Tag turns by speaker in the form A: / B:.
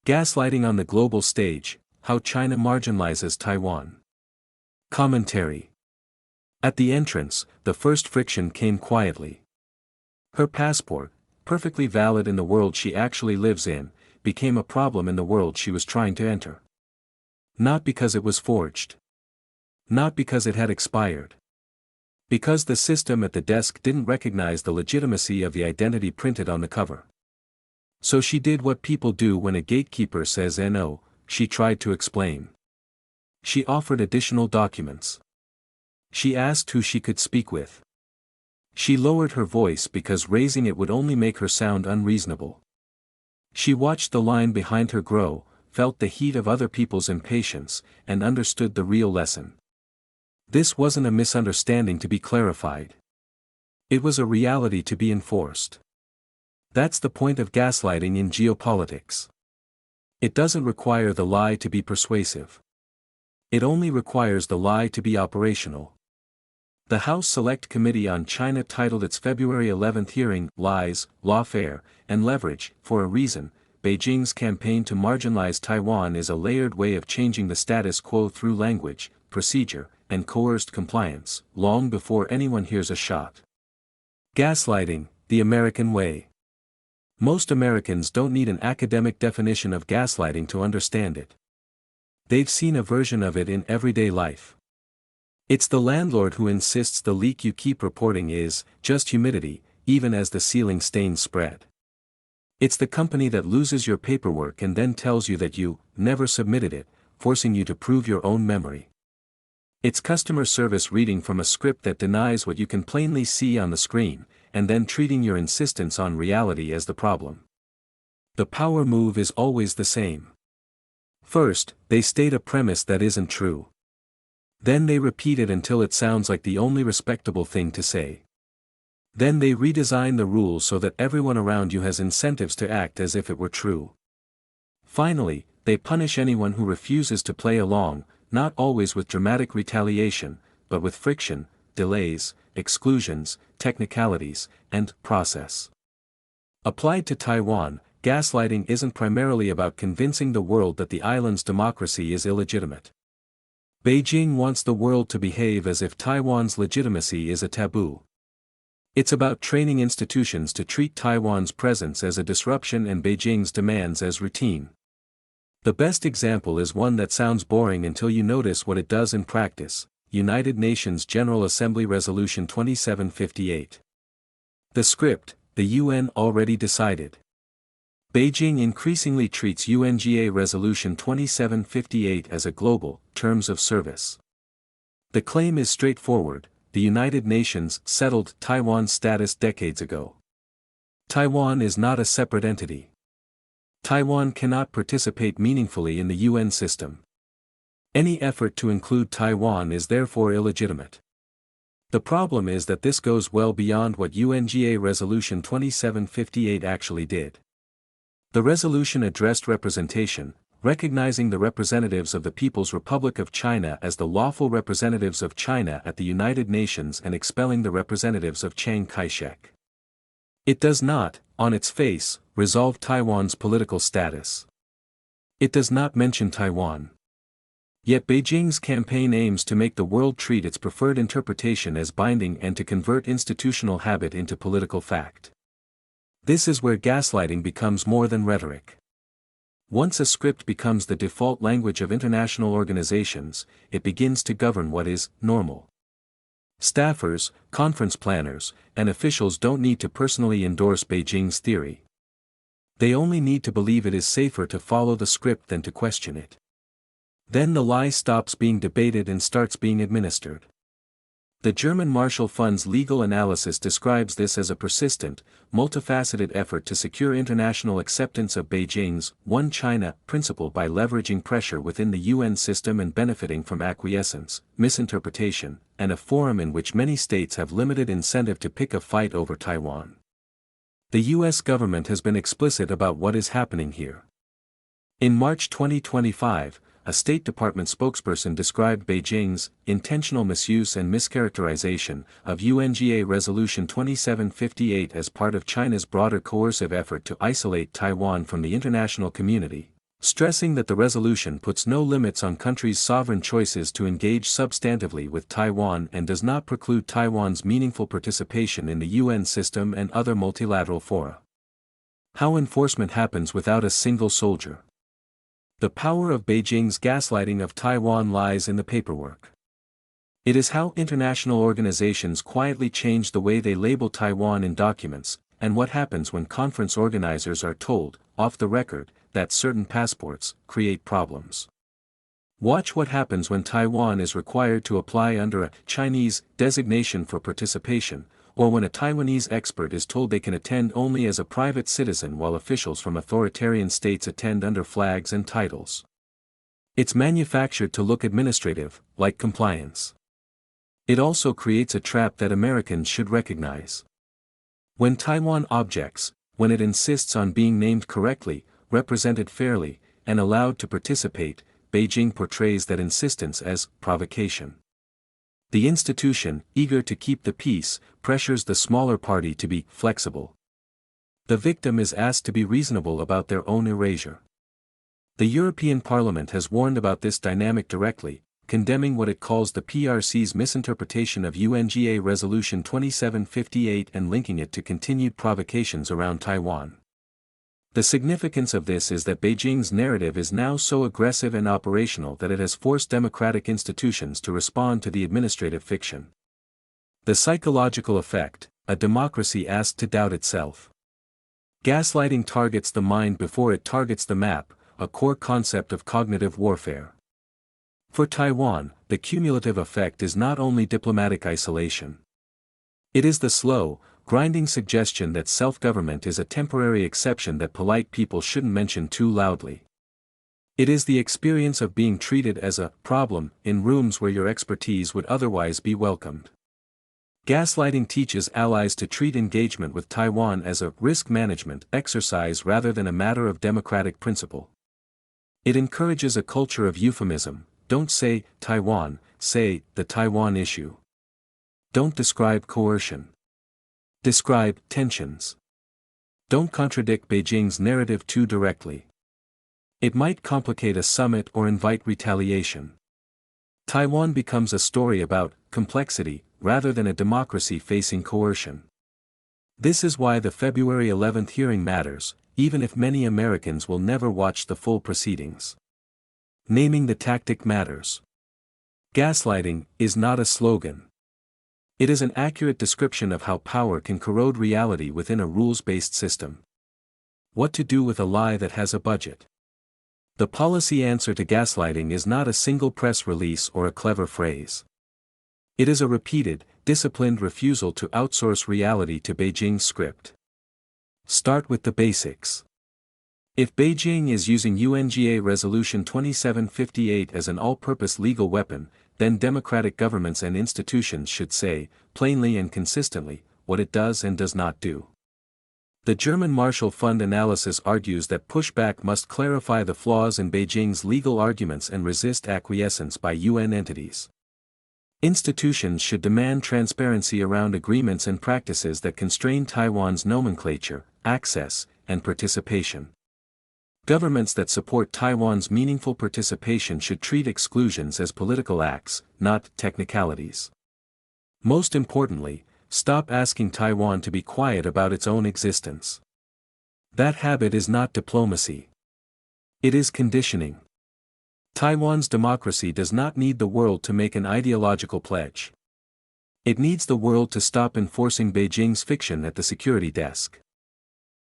A: Gaslighting on the global stage, how China marginalizes Taiwan. Commentary. At the entrance, the first friction came quietly. Her passport, perfectly valid in the world she actually lives in, became a problem in the world she was trying to enter. Not because it was forged. Not because it had expired. Because the system at the desk didn't recognize the legitimacy of the identity printed on the cover. So she did what people do when a gatekeeper says no, she tried to explain. She offered additional documents. She asked who she could speak with. She lowered her voice because raising it would only make her sound unreasonable. She watched the line behind her grow, felt the heat of other people's impatience, and understood the real lesson. This wasn't a misunderstanding to be clarified. It was a reality to be enforced. That's the point of gaslighting in geopolitics. It doesn't require the lie to be persuasive. It only requires the lie to be operational. The House Select Committee on China titled its February 11 hearing, Lies, Lawfare, and Leverage, for a reason. Beijing's campaign to marginalize Taiwan is a layered way of changing the status quo through language, procedure, and coerced compliance, long before anyone hears a shot. Gaslighting, the American way. Most Americans don't need an academic definition of gaslighting to understand it. They've seen a version of it in everyday life. It's the landlord who insists the leak you keep reporting is just humidity, even as the ceiling stains spread. It's the company that loses your paperwork and then tells you that you never submitted it, forcing you to prove your own memory. It's customer service reading from a script that denies what you can plainly see on the screen, and then treating your insistence on reality as the problem. The power move is always the same. First, they state a premise that isn't true. Then they repeat it until it sounds like the only respectable thing to say. Then they redesign the rules so that everyone around you has incentives to act as if it were true. Finally, they punish anyone who refuses to play along, not always with dramatic retaliation, but with friction, delays, exclusions, technicalities, and process. Applied to Taiwan, gaslighting isn't primarily about convincing the world that the island's democracy is illegitimate. Beijing wants the world to behave as if Taiwan's legitimacy is a taboo. It's about training institutions to treat Taiwan's presence as a disruption and Beijing's demands as routine. The best example is one that sounds boring until you notice what it does in practice: United Nations General Assembly Resolution 2758. The script, the UN already decided. Beijing increasingly treats UNGA Resolution 2758 as a global terms of service. The claim is straightforward: the United Nations settled Taiwan's status decades ago. Taiwan is not a separate entity. Taiwan cannot participate meaningfully in the UN system. Any effort to include Taiwan is therefore illegitimate. The problem is that this goes well beyond what UNGA Resolution 2758 actually did. The resolution addressed representation, recognizing the representatives of the People's Republic of China as the lawful representatives of China at the United Nations and expelling the representatives of Chiang Kai-shek. It does not, on its face, resolve Taiwan's political status. It does not mention Taiwan. Yet Beijing's campaign aims to make the world treat its preferred interpretation as binding and to convert institutional habit into political fact. This is where gaslighting becomes more than rhetoric. Once a script becomes the default language of international organizations, it begins to govern what is normal. Staffers, conference planners, and officials don't need to personally endorse Beijing's theory. They only need to believe it is safer to follow the script than to question it. Then the lie stops being debated and starts being administered. The German Marshall Fund's legal analysis describes this as a persistent, multifaceted effort to secure international acceptance of Beijing's One China principle by leveraging pressure within the UN system and benefiting from acquiescence, misinterpretation, and a forum in which many states have limited incentive to pick a fight over Taiwan. The US government has been explicit about what is happening here. In March 2025, a State Department spokesperson described Beijing's intentional misuse and mischaracterization of UNGA Resolution 2758 as part of China's broader coercive effort to isolate Taiwan from the international community, stressing that the resolution puts no limits on countries' sovereign choices to engage substantively with Taiwan and does not preclude Taiwan's meaningful participation in the UN system and other multilateral fora. How enforcement happens without a single soldier. The power of Beijing's gaslighting of Taiwan lies in the paperwork. It is how international organizations quietly change the way they label Taiwan in documents, and what happens when conference organizers are told, off the record, that certain passports create problems. Watch what happens when Taiwan is required to apply under a Chinese designation for participation, or when a Taiwanese expert is told they can attend only as a private citizen while officials from authoritarian states attend under flags and titles. It's manufactured to look administrative, like compliance. It also creates a trap that Americans should recognize. When Taiwan objects, when it insists on being named correctly, represented fairly, and allowed to participate, Beijing portrays that insistence as provocation. The institution, eager to keep the peace, pressures the smaller party to be flexible. The victim is asked to be reasonable about their own erasure. The European Parliament has warned about this dynamic directly, condemning what it calls the PRC's misinterpretation of UNGA Resolution 2758 and linking it to continued provocations around Taiwan. The significance of this is that Beijing's narrative is now so aggressive and operational that it has forced democratic institutions to respond to the administrative fiction. The psychological effect, a democracy asked to doubt itself. Gaslighting targets the mind before it targets the map, a core concept of cognitive warfare. For Taiwan, the cumulative effect is not only diplomatic isolation. It is the slow, grinding suggestion that self-government is a temporary exception that polite people shouldn't mention too loudly. It is the experience of being treated as a problem in rooms where your expertise would otherwise be welcomed. Gaslighting teaches allies to treat engagement with Taiwan as a risk management exercise rather than a matter of democratic principle. It encourages a culture of euphemism. Don't say Taiwan, say the Taiwan issue. Don't describe coercion. Describe tensions. Don't contradict Beijing's narrative too directly. It might complicate a summit or invite retaliation. Taiwan becomes a story about complexity rather than a democracy facing coercion. This is why the February 11th hearing matters, even if many Americans will never watch the full proceedings. Naming the tactic matters. Gaslighting is not a slogan. It is an accurate description of how power can corrode reality within a rules-based system. What to do with a lie that has a budget. The policy answer to gaslighting is not a single press release or a clever phrase. It is a repeated, disciplined refusal to outsource reality to Beijing's script. Start with the basics. If Beijing is using UNGA Resolution 2758 as an all-purpose legal weapon, then democratic governments and institutions should say, plainly and consistently, what it does and does not do. The German Marshall Fund analysis argues that pushback must clarify the flaws in Beijing's legal arguments and resist acquiescence by UN entities. Institutions should demand transparency around agreements and practices that constrain Taiwan's nomenclature, access, and participation. Governments that support Taiwan's meaningful participation should treat exclusions as political acts, not technicalities. Most importantly, stop asking Taiwan to be quiet about its own existence. That habit is not diplomacy. It is conditioning. Taiwan's democracy does not need the world to make an ideological pledge. It needs the world to stop enforcing Beijing's fiction at the security desk.